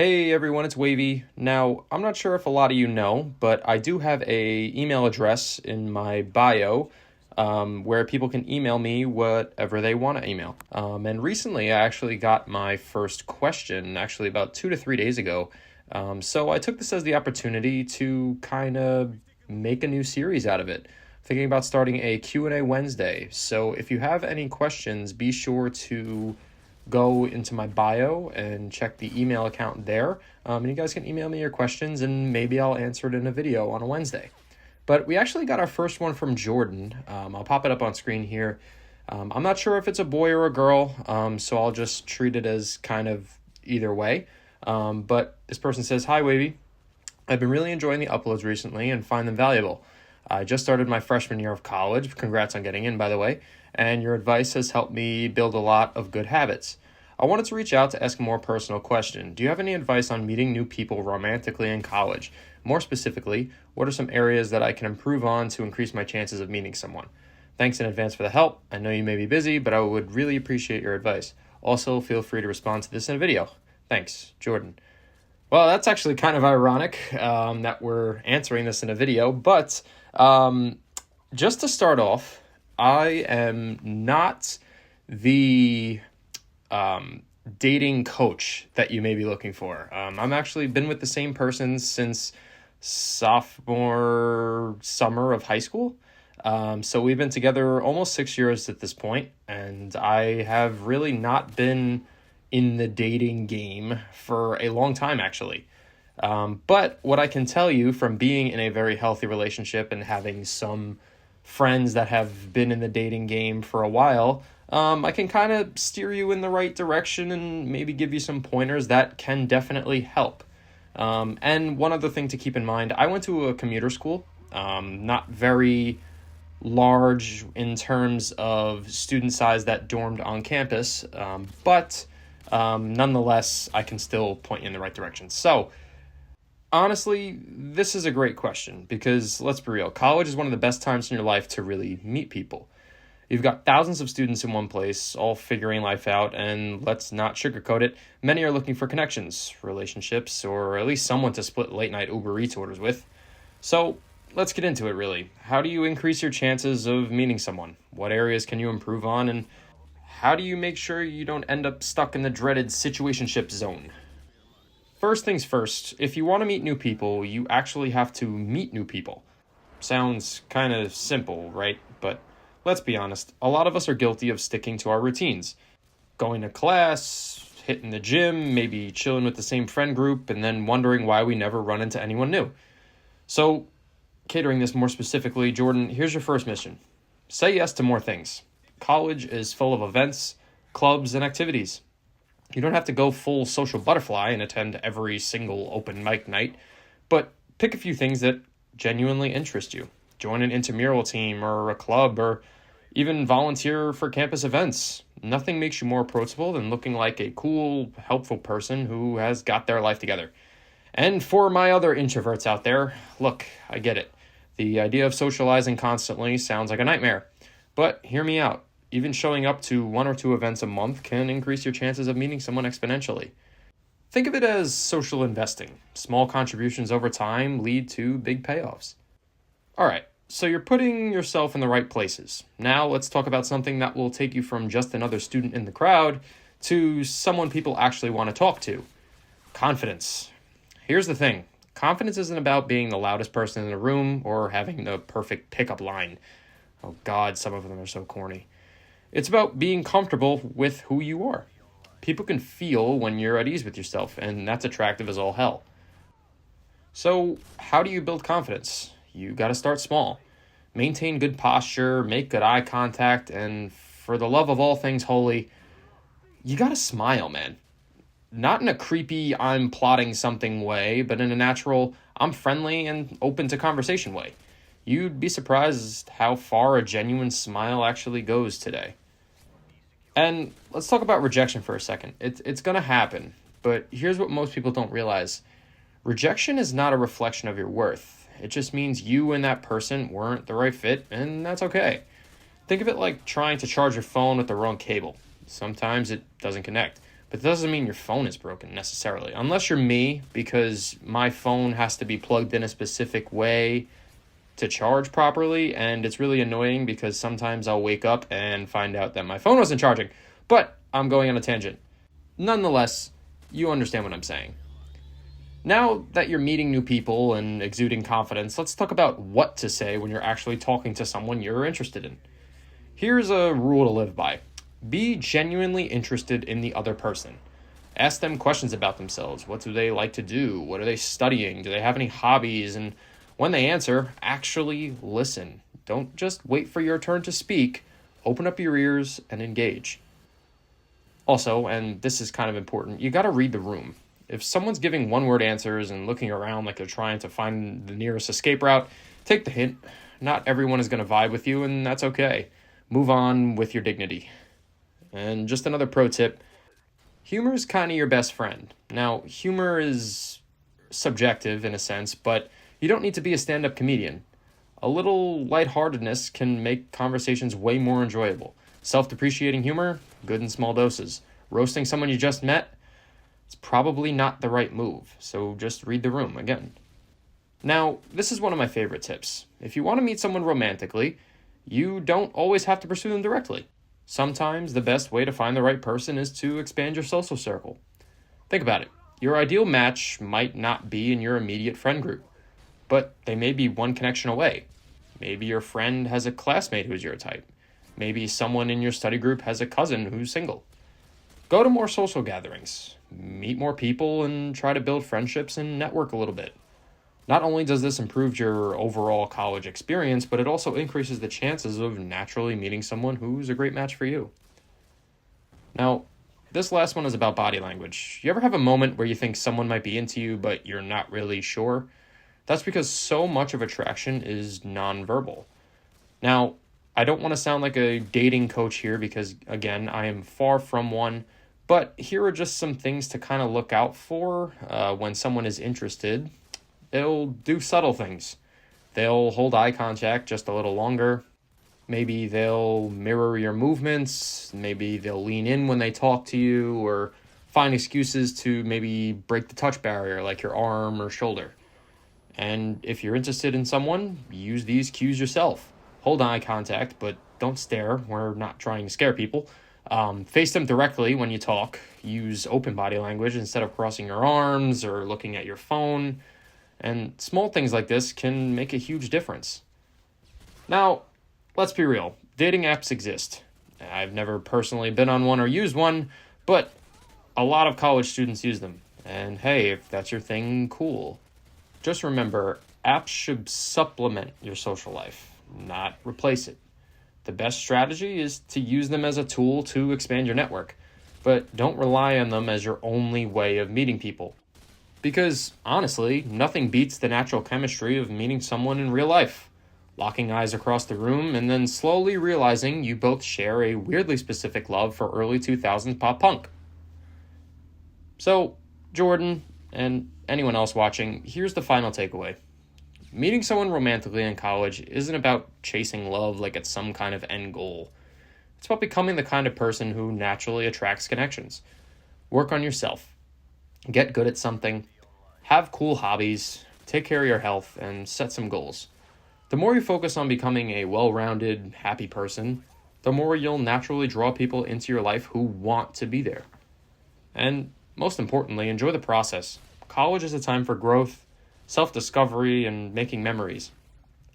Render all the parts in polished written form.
Hey everyone, it's Wavy. Now, I'm not sure if a lot of you know, but I do have a email address in my bio where people can email me whatever they want to email. And recently, I actually got my first question, actually about 2 to 3 days ago. So I took this as the opportunity to kind of make a new series out of it. Thinking about starting a Q&A Wednesday. So if you have any questions, be sure to go into my bio and check the email account there. And you guys can email me your questions and maybe I'll answer it in a video on a Wednesday. But we actually got our first one from Jordan. I'll pop it up on screen here. I'm not sure if it's a boy or a girl, so I'll just treat it as kind of either way. But this person says, "Hi, Wavy. I've been really enjoying the uploads recently and find them valuable. I just started my freshman year of college. Congrats on getting in, by the way. And your advice has helped me build a lot of good habits. I wanted to reach out to ask a more personal question. Do you have any advice on meeting new people romantically in college? More specifically, what are some areas that I can improve on to increase my chances of meeting someone? Thanks in advance for the help. I know you may be busy, but I would really appreciate your advice. Also, feel free to respond to this in a video. Thanks, Jordan." Well, that's actually kind of ironic that we're answering this in a video, but just to start off, I am not the dating coach that you may be looking for. I'm actually been with the same person since sophomore summer of high school. So we've been together almost 6 years at this point, and I have really not been in the dating game for a long time, actually. But what I can tell you from being in a very healthy relationship and having some friends that have been in the dating game for a while, I can kind of steer you in the right direction and maybe give you some pointers that can definitely help. And one other thing to keep in mind, I went to a commuter school, not very large in terms of student size that dormed on campus, but nonetheless, I can still point you in the right direction. So, honestly, this is a great question because let's be real, college is one of the best times in your life to really meet people. You've got thousands of students in one place, all figuring life out, and let's not sugarcoat it, many are looking for connections, relationships, or at least someone to split late-night Uber Eats orders with. So, let's get into it, really. How do you increase your chances of meeting someone? What areas can you improve on? And how do you make sure you don't end up stuck in the dreaded situationship zone? First things first, if you want to meet new people, you actually have to meet new people. Sounds kind of simple, right? But let's be honest, a lot of us are guilty of sticking to our routines. Going to class, hitting the gym, maybe chilling with the same friend group, and then wondering why we never run into anyone new. So, catering this more specifically, Jordan, here's your first mission. Say yes to more things. College is full of events, clubs, and activities. You don't have to go full social butterfly and attend every single open mic night, but pick a few things that genuinely interest you. Join an intramural team or a club or even volunteer for campus events. Nothing makes you more approachable than looking like a cool, helpful person who has got their life together. And for my other introverts out there, look, I get it. The idea of socializing constantly sounds like a nightmare, but hear me out. Even showing up to 1 or 2 events a month can increase your chances of meeting someone exponentially. Think of it as social investing. Small contributions over time lead to big payoffs. All right, so you're putting yourself in the right places. Now let's talk about something that will take you from just another student in the crowd to someone people actually want to talk to. Confidence. Here's the thing. Confidence isn't about being the loudest person in the room or having the perfect pickup line. Oh God, some of them are so corny. It's about being comfortable with who you are. People can feel when you're at ease with yourself, and that's attractive as all hell. So, how do you build confidence? You gotta start small. Maintain good posture, make good eye contact, and for the love of all things holy, you gotta smile, man. Not in a creepy, I'm plotting something way, but in a natural, I'm friendly and open to conversation way. You'd be surprised how far a genuine smile actually goes today. And let's talk about rejection for a second. It's going to happen, but here's what most people don't realize. Rejection is not a reflection of your worth. It just means you and that person weren't the right fit, and that's okay. Think of it like trying to charge your phone with the wrong cable. Sometimes it doesn't connect, But that doesn't mean your phone is broken necessarily. Unless you're me, because my phone has to be plugged in a specific way to charge properly, and it's really annoying because sometimes I'll wake up and find out that my phone wasn't charging. But I'm going on a tangent. Nonetheless, you understand what I'm saying. Now that you're meeting new people and exuding confidence, let's talk about what to say when you're actually talking to someone you're interested in. Here's a rule to live by. Be genuinely interested in the other person. Ask them questions about themselves. What do they like to do? What are they studying? Do they have any hobbies? And when they answer, actually listen. Don't just wait for your turn to speak. Open up your ears and engage. Also, and this is kind of important, you got to read the room. If someone's giving one-word answers and looking around like they're trying to find the nearest escape route, take the hint. Not everyone is going to vibe with you, and that's okay. Move on with your dignity. And just another pro tip, humor is kind of your best friend. Now, humor is subjective in a sense, but you don't need to be a stand-up comedian. A little lightheartedness can make conversations way more enjoyable. Self-depreciating humor, good in small doses. Roasting someone you just met, it's probably not the right move, so just read the room again. Now, this is one of my favorite tips. If you want to meet someone romantically, you don't always have to pursue them directly. Sometimes the best way to find the right person is to expand your social circle. Think about it. Your ideal match might not be in your immediate friend group, but they may be one connection away. Maybe your friend has a classmate who's your type. Maybe someone in your study group has a cousin who's single. Go to more social gatherings, meet more people, and try to build friendships and network a little bit. Not only does this improve your overall college experience, but it also increases the chances of naturally meeting someone who's a great match for you. Now, this last one is about body language. You ever have a moment where you think someone might be into you, but you're not really sure? That's because so much of attraction is nonverbal. Now, I don't want to sound like a dating coach here because, again, I am far from one, but here are just some things to kind of look out for when someone is interested. They'll do subtle things. They'll hold eye contact just a little longer. Maybe they'll mirror your movements. Maybe they'll lean in when they talk to you or find excuses to maybe break the touch barrier like your arm or shoulder. And if you're interested in someone, use these cues yourself. Hold eye contact, but don't stare. We're not trying to scare people. Face them directly when you talk. Use open body language instead of crossing your arms or looking at your phone. And small things like this can make a huge difference. Now, let's be real. Dating apps exist. I've never personally been on one or used one, but a lot of college students use them. And hey, if that's your thing, cool. Just remember, apps should supplement your social life, not replace it. The best strategy is to use them as a tool to expand your network, but don't rely on them as your only way of meeting people. Because, honestly, nothing beats the natural chemistry of meeting someone in real life. Locking eyes across the room and then slowly realizing you both share a weirdly specific love for early 2000s pop punk. So, Jordan, and anyone else watching, here's the final takeaway. Meeting someone romantically in college isn't about chasing love like it's some kind of end goal. It's about becoming the kind of person who naturally attracts connections. Work on yourself. Get good at something, have cool hobbies, take care of your health, and set some goals. The more you focus on becoming a well-rounded, happy person, the more you'll naturally draw people into your life who want to be there. And most importantly, enjoy the process. College is a time for growth, self-discovery, and making memories.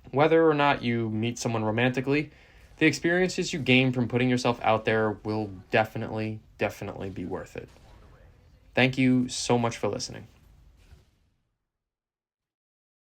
Whether or not you meet someone romantically, the experiences you gain from putting yourself out there will definitely be worth it. Thank you so much for listening.